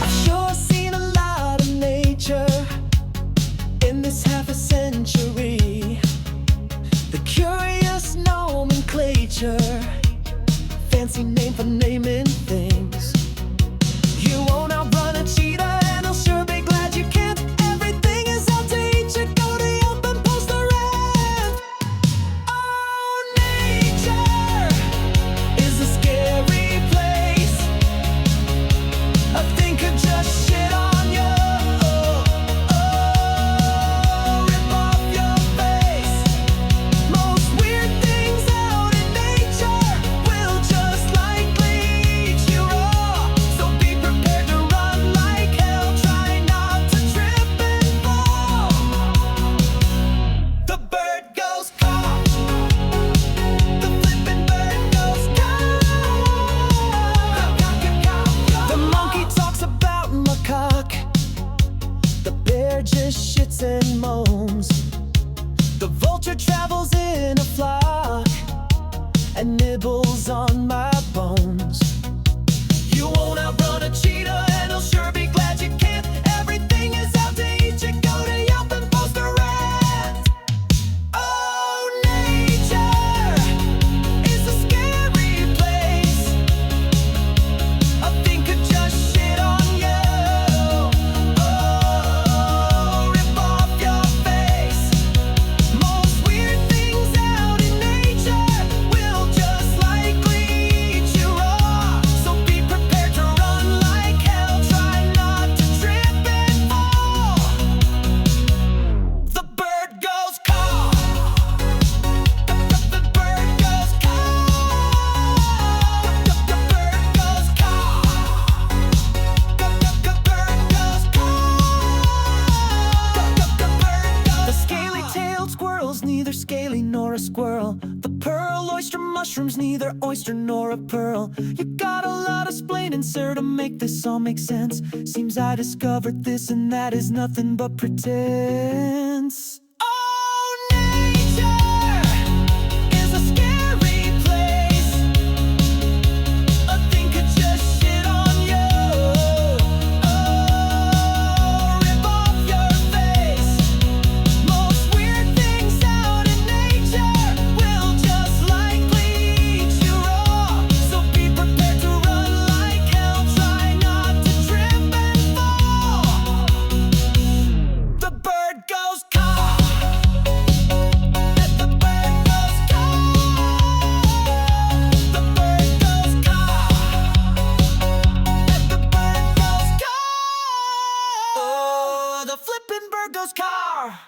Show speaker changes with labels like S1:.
S1: I've sure seen a lot of nature in this half a century. The curious nomenclature, fancy name for naming things. You won't outrun a cheetah, and I'll sure be glad you can't. Everything is out to eat you. Go to Yelp and post the rent. Oh, nature is a scary place. A thing could just shit on you. Rip off your face. Most weird things out in nature will just likely eat you raw. So be prepared to run like hell. Try not to trip and fall. The bird goes caw. The flippin' bird goes caw. The monkey talks about macaque. The bear just shits and moans. The vulture travels in a flock and nibbles on my bones. You won't outrun a cheetah, and I'll sure be glad you can't. Everything is out to eat you. Go to Yelp and post a rant. Oh, nature is a scary place. A thing could just shit on you. Rip off your face. Most weird things out in nature will just likely eat you raw. So be prepared to run like hell. Try not to trip and fall. The bird goes caw. The bird goes caw. The bird goes caw. The bird goes caw. The scaly-tailed squirrel's neither scaly nor a squirrel. The pearl oyster mushroom's neither oyster nor a pearl. You got a lot of splaining, sir, to make this all make sense. Seems I discovered this, and that is nothing but pretense. Oh, nature is a scary place. A thing could just shit on you. Rip off your face. Most weird things out in nature will just likely eat you raw. So be prepared to run like hell. Try not to trip and fall. The bird goes caw. The bird goes caw. The bird goes caw. The bird goes caw. Oh, the flippin' bird goes caw.